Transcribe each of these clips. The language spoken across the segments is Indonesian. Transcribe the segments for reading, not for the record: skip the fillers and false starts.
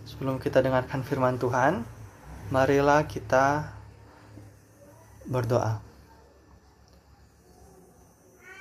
Sebelum kita dengarkan firman Tuhan, marilah kita berdoa.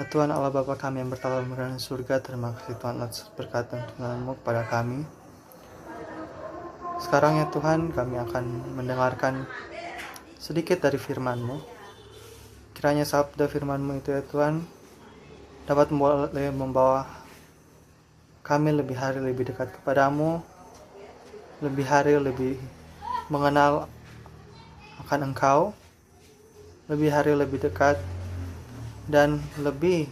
Tuhan Allah Bapa kami yang bertawar di surga, terima kasih Tuhan atas berkat dan Tuhan-Mu kepada kami. Sekarang ya Tuhan, kami akan mendengarkan sedikit dari firman-Mu. Kiranya sabda firman-Mu itu ya Tuhan, dapat membawa kami lebih hari lebih dekat kepadamu, lebih hari lebih mengenal akan Engkau, lebih hari lebih dekat, dan lebih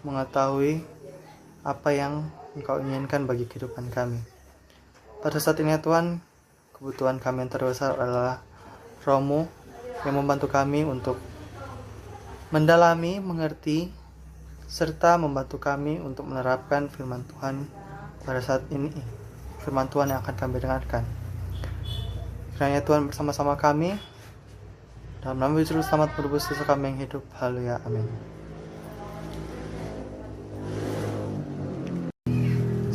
mengetahui apa yang Engkau inginkan bagi kehidupan kami. Pada saat ini ya Tuhan, kebutuhan kami yang terbesar adalah Roh-Mu yang membantu kami untuk mendalami, mengerti, serta membantu kami untuk menerapkan firman Tuhan pada saat ini. Firman Tuhan yang akan kami dengarkan. Kiranya Tuhan bersama-sama kami, dalam nama Yesus selamat menebus dosa kami yang hidup. Haleluya, amin.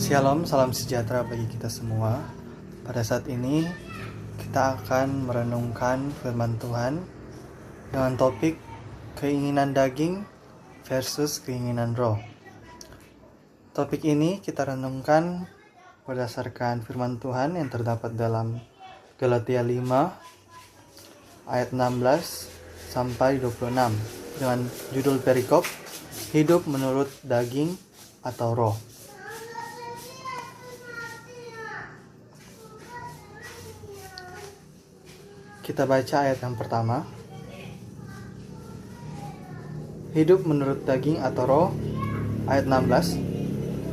Shalom, salam sejahtera bagi kita semua. Pada saat ini kita akan merenungkan firman Tuhan dengan topik keinginan daging versus keinginan roh. Topik ini kita renungkan berdasarkan firman Tuhan yang terdapat dalam Galatia 5 ayat 16 sampai 26 dengan judul perikop hidup menurut daging atau roh. Kita baca ayat yang pertama. Hidup menurut daging atau roh, ayat 16.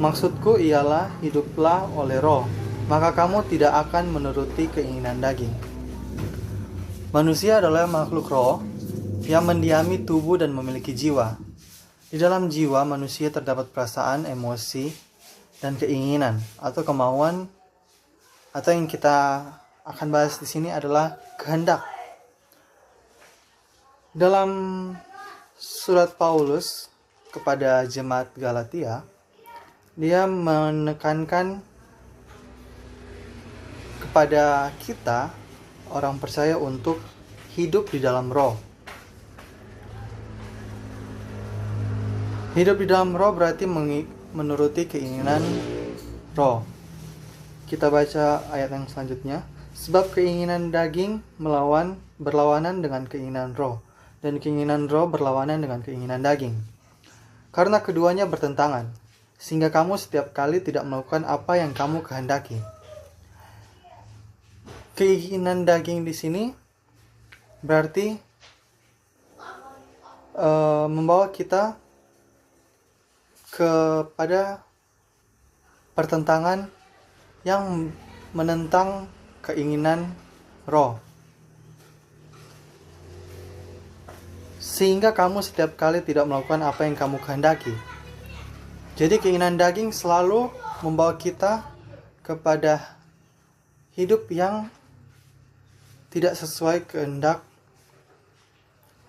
Maksudku ialah hiduplah oleh roh, maka kamu tidak akan menuruti keinginan daging. Manusia adalah makhluk roh yang mendiami tubuh dan memiliki jiwa. Di dalam jiwa manusia terdapat perasaan, emosi, dan keinginan atau kemauan, atau yang kita akan bahas di sini adalah kehendak. Dalam surat Paulus kepada jemaat Galatia, dia menekankan kepada kita, orang percaya, untuk hidup di dalam roh. Hidup di dalam roh berarti menuruti keinginan roh. Kita baca ayat yang selanjutnya. Sebab keinginan daging berlawanan dengan keinginan roh, dan keinginan roh berlawanan dengan keinginan daging. Karena keduanya bertentangan, sehingga kamu setiap kali tidak melakukan apa yang kamu kehendaki. Keinginan daging di sini berarti membawa kita kepada pertentangan yang menentang keinginan roh. Sehingga kamu setiap kali tidak melakukan apa yang kamu kehendaki. Jadi keinginan daging selalu membawa kita kepada hidup yang tidak sesuai kehendak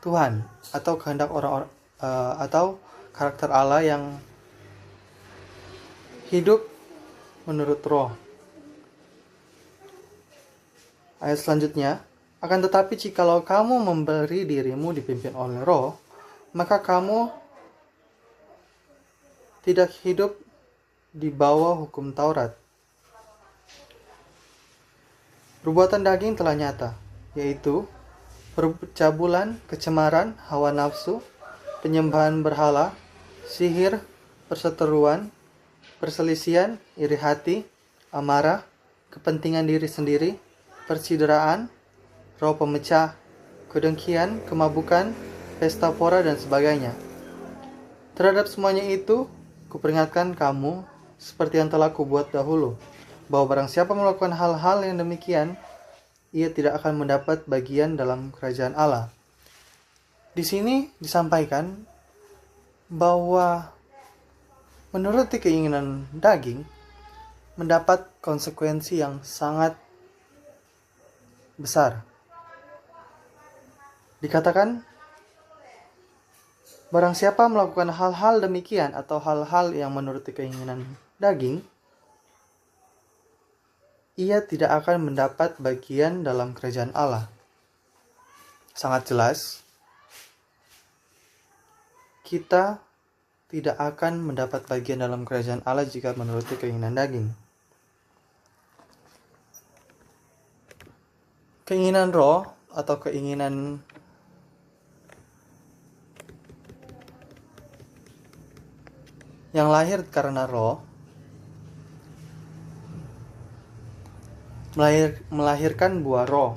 Tuhan atau kehendak orang-orang atau karakter Allah yang hidup menurut roh. Ayat selanjutnya, akan tetapi jikalau kamu memberi dirimu dipimpin oleh roh, maka kamu tidak hidup di bawah hukum Taurat. Perbuatan daging telah nyata, yaitu percabulan, kecemaran, hawa nafsu, penyembahan berhala, sihir, perseteruan, perselisihan, iri hati, amarah, kepentingan diri sendiri, percideraan, roh pemecah, kedengkian, kemabukan, pesta pora, dan sebagainya. Terhadap semuanya itu, kuperingatkan kamu, seperti yang telah kubuat dahulu, bahwa barang siapa melakukan hal-hal yang demikian, ia tidak akan mendapat bagian dalam kerajaan Allah. Di sini disampaikan bahwa menuruti keinginan daging mendapat konsekuensi yang sangat besar. Dikatakan, barang siapa melakukan hal-hal demikian atau hal-hal yang menuruti keinginan daging, ia tidak akan mendapat bagian dalam kerajaan Allah. Sangat jelas, kita tidak akan mendapat bagian dalam kerajaan Allah jika menuruti keinginan daging. Keinginan roh atau keinginan yang lahir karena roh melahirkan buah roh.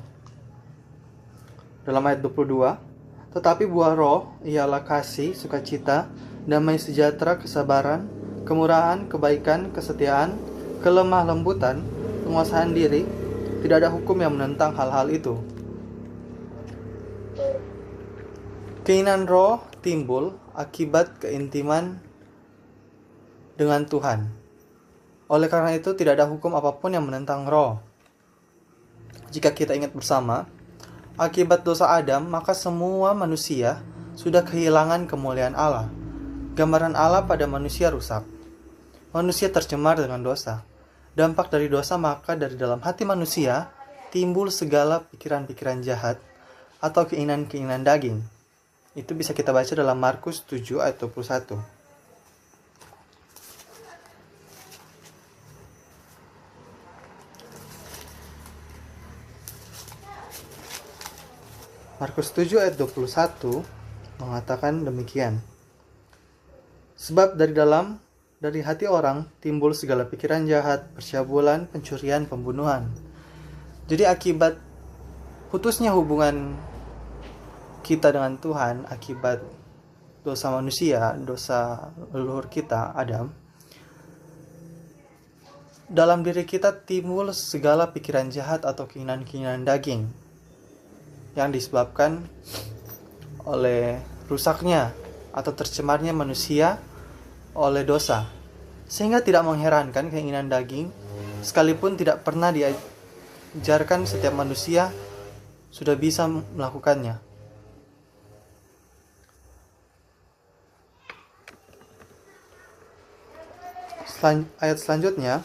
Dalam ayat 22, tetapi buah roh ialah kasih, sukacita, damai sejahtera, kesabaran, kemurahan, kebaikan, kesetiaan, kelemah lembutan, penguasaan diri. Tidak ada hukum yang menentang hal-hal itu. Keinginan roh timbul akibat keintiman dengan Tuhan. Oleh karena itu, tidak ada hukum apapun yang menentang roh. Jika kita ingat bersama, akibat dosa Adam, maka semua manusia sudah kehilangan kemuliaan Allah. Gambaran Allah pada manusia rusak. Manusia tercemar dengan dosa. Dampak dari dosa, maka dari dalam hati manusia timbul segala pikiran-pikiran jahat atau keinginan-keinginan daging. Itu bisa kita baca dalam Markus 7 ayat 21. Markus 7 ayat 21 mengatakan demikian. Sebab dari hati orang timbul segala pikiran jahat, percabulan, pencurian, pembunuhan. Jadi akibat putusnya hubungan kita dengan Tuhan, akibat dosa manusia, dosa leluhur kita, Adam, dalam diri kita timbul segala pikiran jahat atau keinginan-keinginan daging yang disebabkan oleh rusaknya atau tercemarnya manusia oleh dosa. Sehingga tidak mengherankan keinginan daging, sekalipun tidak pernah diajarkan setiap manusia sudah bisa melakukannya. Ayat selanjutnya,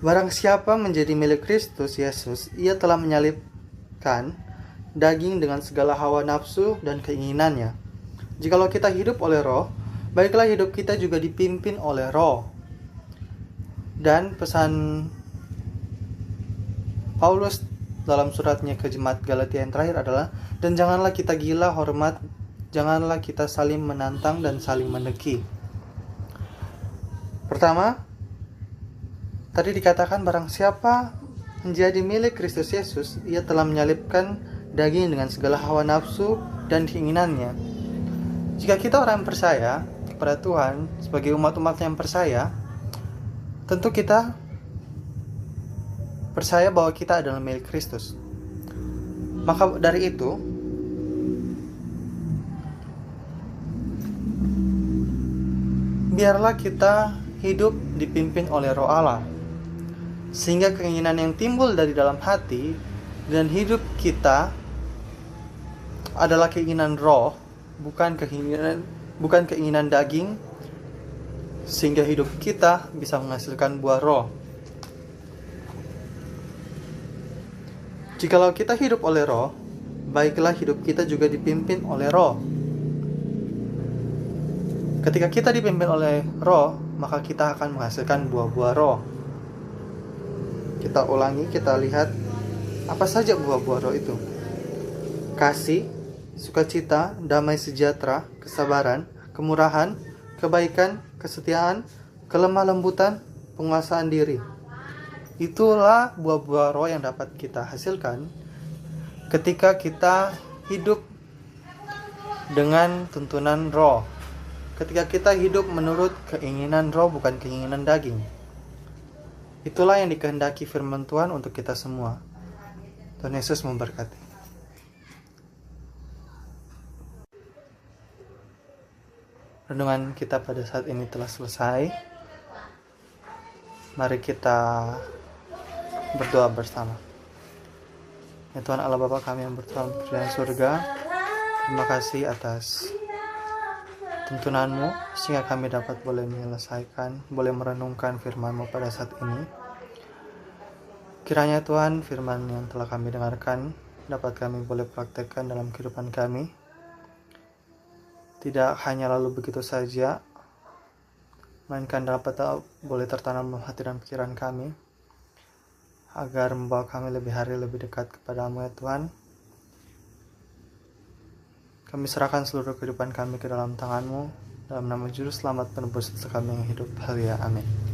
barang siapa menjadi milik Kristus Yesus, ia telah menyalibkan daging dengan segala hawa nafsu dan keinginannya. Jikalau kita hidup oleh roh, baiklah hidup kita juga dipimpin oleh roh. Dan pesan Paulus dalam suratnya ke jemaat Galatia yang terakhir adalah, dan janganlah kita gila hormat, janganlah kita saling menantang dan saling meneki. Pertama, tadi dikatakan barang siapa menjadi milik Kristus Yesus, ia telah menyalibkan daging dengan segala hawa nafsu dan keinginannya. Jika kita orang yang percaya kepada Tuhan, sebagai umat-umat yang percaya, tentu kita percaya bahwa kita adalah milik Kristus. Maka dari itu, biarlah kita hidup dipimpin oleh roh Allah, sehingga keinginan yang timbul dari dalam hati dan hidup kita adalah keinginan roh, bukan keinginan daging, sehingga hidup kita bisa menghasilkan buah roh. Jikalau kita hidup oleh roh, baiklah hidup kita juga dipimpin oleh roh. Ketika kita dipimpin oleh roh, maka kita akan menghasilkan buah-buah roh. Kita ulangi, kita lihat apa saja buah-buah roh itu. Kasih, sukacita, damai sejahtera, kesabaran, kemurahan, kebaikan, kesetiaan, kelemah lembutan, penguasaan diri. Itulah buah-buah roh yang dapat kita hasilkan ketika kita hidup dengan tuntunan roh. Ketika kita hidup menurut keinginan roh, bukan keinginan daging. Itulah yang dikehendaki firman Tuhan untuk kita semua. Tuhan Yesus memberkati. Renungan kita pada saat ini telah selesai. Mari kita berdoa bersama. Ya Tuhan Allah Bapa kami yang bertuhan di surga, terima kasih atas tuntunan-Mu sehingga kami dapat boleh menyelesaikan, boleh merenungkan firman-Mu pada saat ini. Kiranya Tuhan firman yang telah kami dengarkan dapat kami boleh praktekkan dalam kehidupan kami. Tidak hanya lalu begitu saja, melainkan dapat boleh tertanam dalam hati dan pikiran kami, agar membawa kami lebih hari lebih dekat kepada-Mu ya Tuhan. Kami serahkan seluruh kehidupan kami ke dalam tangan-Mu, dalam nama Juru Selamat penebus dosa kami yang hidup. Haleluya, amin.